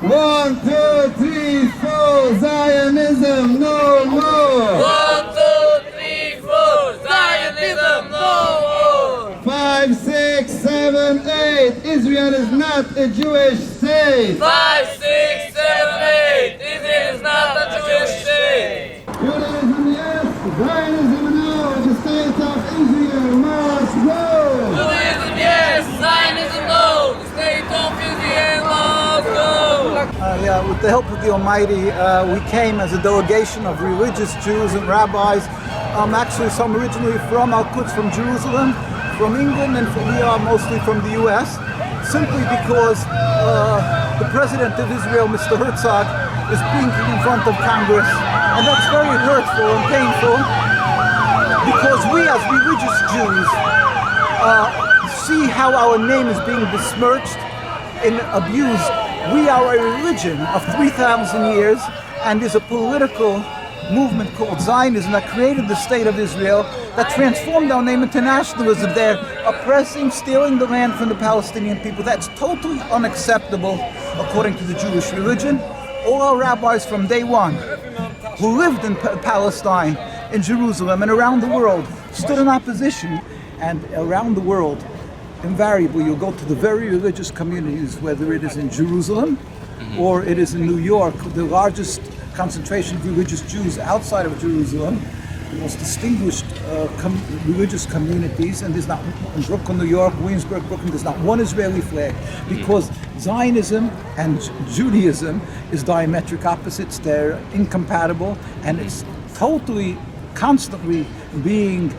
1, 2, 3, 4, Zionism no more! 1, 2, 3, 4, Zionism no more! 5, 6, 7, 8, Israel is not a Jewish state! 5, 6, 7, 8, Israel is not a Jewish state! Judaism yes, Zionism no, the state of Israel must go! Judaism yes, Zionism no, the state of Israel must go! With the help of the Almighty, we came as a delegation of religious Jews and rabbis, actually some originally from Al-Quds, from Jerusalem, from England, and we are mostly from the US, simply because the President of Israel, Mr. Herzog, is being in front of Congress, and that's very hurtful and painful, because we as religious Jews see how our name is being besmirched and abused. We are a religion of 3,000 years, and there's a political movement called Zionism that created the state of Israel, that transformed our name into nationalism. They're oppressing, stealing the land from the Palestinian people. That's totally unacceptable according to the Jewish religion. All our rabbis from day one who lived in Palestine, in Jerusalem, and around the world stood in opposition. And around the world, invariably, you'll go to the very religious communities, whether it is in Jerusalem or it is in New York, the largest concentration of religious Jews outside of Jerusalem, the most distinguished religious communities, and there's not, in Brooklyn, New York, Williamsburg, Brooklyn, there's not one Israeli flag, because Zionism and Judaism is diametric opposites. They're incompatible, and it's totally, constantly being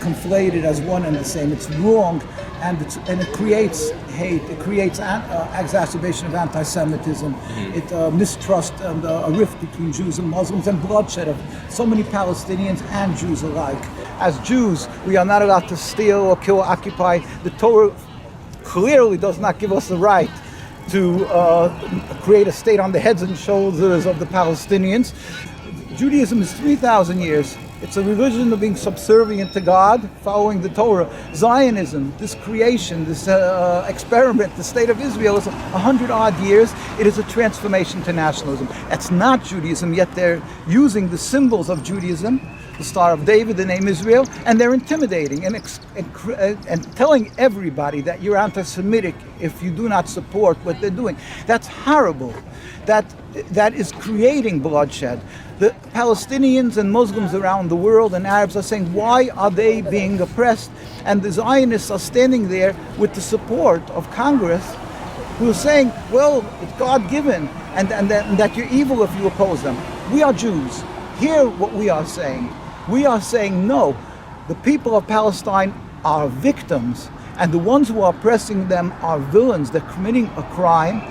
conflated as one and the same. It's wrong, and it creates hate. It creates exacerbation of anti-Semitism. It mistrust and a rift between Jews and Muslims, and bloodshed of so many Palestinians and Jews alike. As Jews, we are not allowed to steal or kill or occupy. The Torah clearly does not give us the right to create a state on the heads and shoulders of the Palestinians. Judaism is 3,000 years. It's a religion of being subservient to God, following the Torah. Zionism, this creation, this experiment, the state of Israel, is 100-odd years. It is a transformation to nationalism. It's not Judaism, yet they're using the symbols of Judaism, the Star of David, the name Israel, and they're intimidating and telling everybody that you're anti-Semitic if you do not support what they're doing. That's horrible. That is creating bloodshed. The Palestinians and Muslims around the world and Arabs are saying, why are they being oppressed? And the Zionists are standing there with the support of Congress, who are saying, well, it's God-given, and that you're evil if you oppose them. We are Jews. Hear what we are saying. We are saying, no, the people of Palestine are victims, and the ones who are oppressing them are villains. They're committing a crime.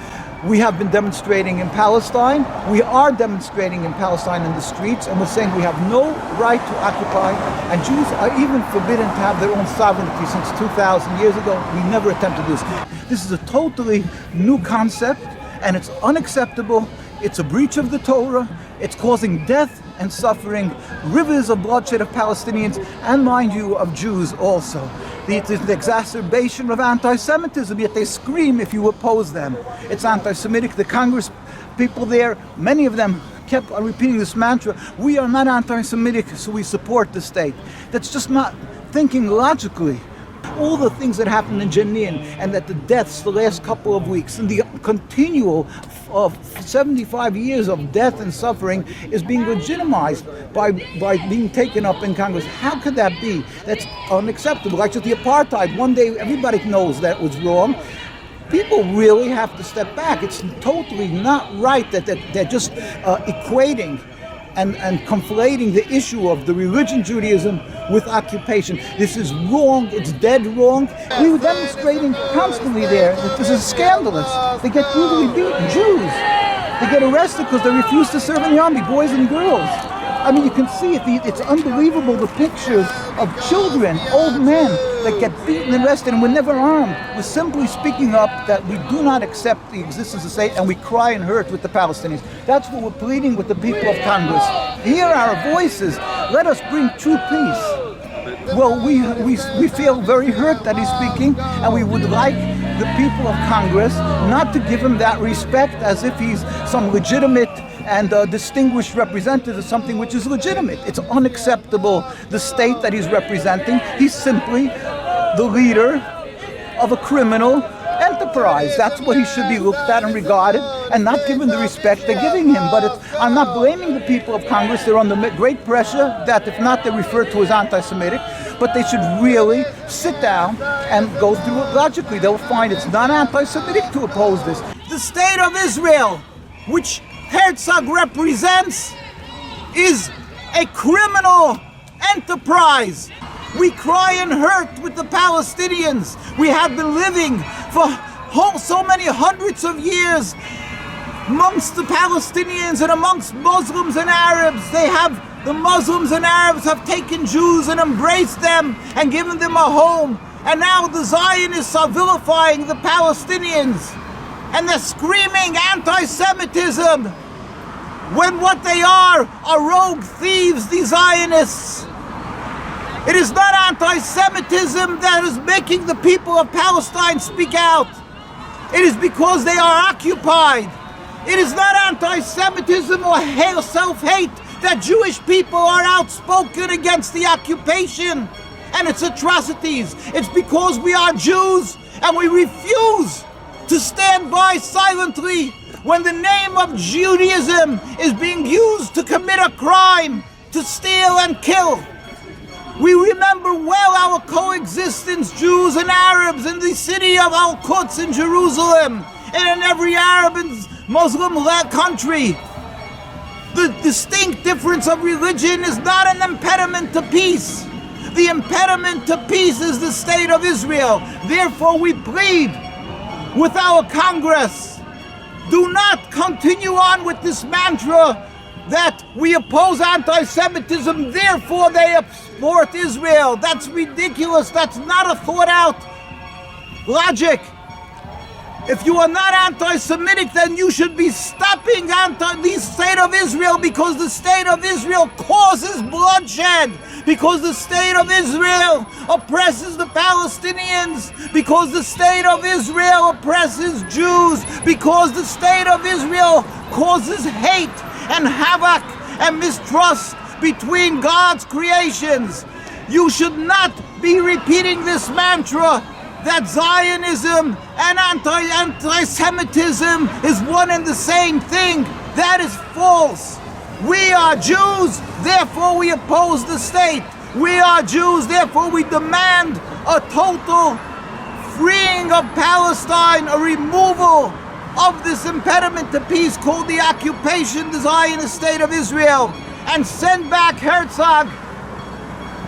We have been demonstrating in Palestine. We are demonstrating in Palestine in the streets, and we're saying we have no right to occupy, and Jews are even forbidden to have their own sovereignty since 2,000 years ago. We never attempted this. This is a totally new concept, and it's unacceptable. It's a breach of the Torah. It's causing death and suffering, rivers of bloodshed of Palestinians, and mind you, of Jews also. It's the exacerbation of anti-Semitism, yet they scream if you oppose them. It's anti-Semitic. The Congress people there, many of them kept on repeating this mantra, we are not anti-Semitic, so we support the state. That's just not thinking logically. All the things that happened in Jenin, and that the deaths the last couple of weeks, and the continual 75 years of death and suffering is being legitimized by being taken up in Congress. How could that be? That's unacceptable. Like the apartheid, one day everybody knows that was wrong. People really have to step back. It's totally not right that they're just equating and conflating the issue of the religion Judaism with occupation. This is wrong. It's dead wrong. We were demonstrating constantly there that this is scandalous. They get brutally beaten. Jews, they get arrested because they refuse to serve in the army, boys and girls. I mean, you can see it. It's unbelievable, the pictures of children, old men that get beaten and arrested, and we're never armed. We're simply speaking up that we do not accept the existence of state, and we cry and hurt with the Palestinians. That's what we're pleading with the people of Congress. Hear our voices. Let us bring true peace. Well, we feel very hurt that he's speaking, and we would like the people of Congress not to give him that respect as if he's some legitimate and distinguished representative of something which is legitimate. It's unacceptable, the state that he's representing. He's simply the leader of a criminal enterprise. That's what he should be looked at and regarded, and not given the respect they're giving him. But I'm not blaming the people of Congress. They're under great pressure that if not, they're referred to as anti-Semitic. But they should really sit down and go through it logically. They'll find it's not anti-Semitic to oppose this. The state of Israel, which Herzog represents, is a criminal enterprise. We cry and hurt with the Palestinians. We have been living for so many hundreds of years amongst the Palestinians and amongst Muslims and Arabs. The Muslims and Arabs have taken Jews and embraced them and given them a home. And now the Zionists are vilifying the Palestinians. And they're screaming anti-Semitism when what they are rogue thieves, the Zionists. It is not anti-Semitism that is making the people of Palestine speak out. It is because they are occupied. It is not anti-Semitism or self-hate that Jewish people are outspoken against the occupation and its atrocities. It's because we are Jews and we refuse to stand by silently when the name of Judaism is being used to commit a crime, to steal and kill. We remember well our coexistence, Jews and Arabs, in the city of Al-Quds in Jerusalem, and in every Arab and Muslim-led country. The distinct difference of religion is not an impediment to peace. The impediment to peace is the state of Israel. Therefore, we plead with our Congress, do not continue on with this mantra that we oppose anti-Semitism, therefore they support Israel. That's ridiculous. That's not a thought-out logic. If you are not anti-Semitic, then you should be stopping the state of Israel, because the state of Israel causes bloodshed, because the state of Israel oppresses the Palestinians, because the state of Israel oppresses Jews, because the state of Israel causes hate and havoc and mistrust between God's creations. You should not be repeating this mantra that Zionism and anti-Semitism is one and the same thing. That is false. We are Jews, therefore we oppose the state. We are Jews, therefore we demand a total freeing of Palestine, a removal of this impediment to peace called the occupation, the Zionist state of Israel, and send back Herzog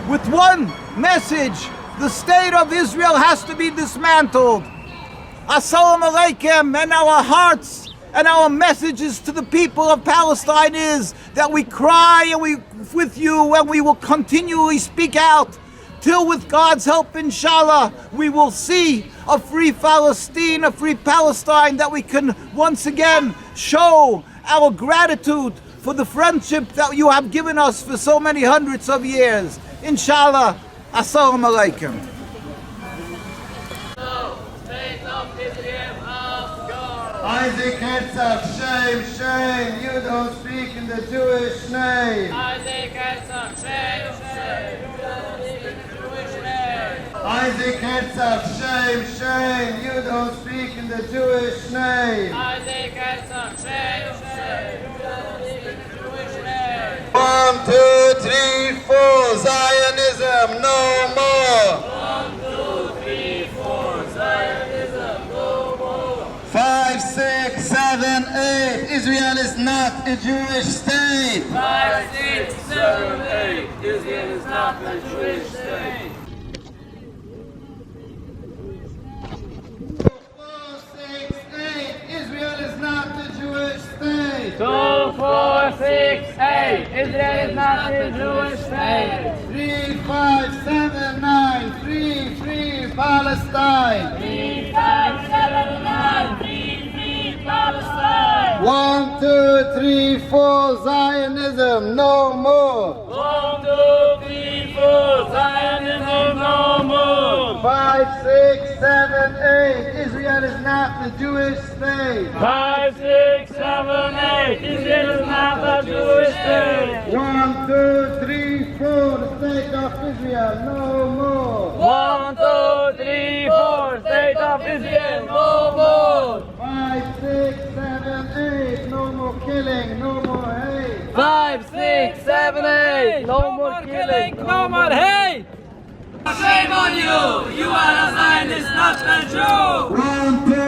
with one message: the state of Israel has to be dismantled. Assalamu alaikum, and our hearts and our messages to the people of Palestine is that we cry and we with you, and we will continually speak out till, with God's help, inshallah, we will see a free Palestine, a free Palestine, that we can once again show our gratitude for the friendship that you have given us for so many hundreds of years. Inshallah, assalamu alaikum. Isaac Herzog, shame, shame, you don't speak in the Jewish name. Isaac Herzog, shame, shame, you don't speak in the Jewish name. Isaac Herzog, shame, shame, you don't speak in the Jewish name. Isaac Herzog, shame, shame, you don't speak in the Jewish name. 1, 2, 3, 4, Zionism, no more. 1, 2, 3, 4, Zionism, no more. 5, 6, 7, 8, Israel is not a Jewish state. 5, 6, 7, 8, Israel is not a Jewish state. 4, 6, 8, Israel is not a Jewish state. 2, 4, 6, 8, Israel is not a Jewish state. 3, 5, 7, 9, free, free Palestine. 3, 5, 7, 9, free Palestine. 1, 2, 3, 4, Zionism, no more. 1, 2, 3, 4, Zionism, no more. 5, 6, 7, 8, Israel Israel is not the Jewish state. 5, 6, 7, 8. Israel is not a Jewish state. 1, 2, 3, 4. The state of Israel, no more. 1, 2, 3, 4. State of Israel, no more. 5, 6, 7, 8. No more killing, no more hate. 5, 6, 7, 8. No more killing, no more hate. Shame on you! You are a Zionist, not a Jew! 1, 2,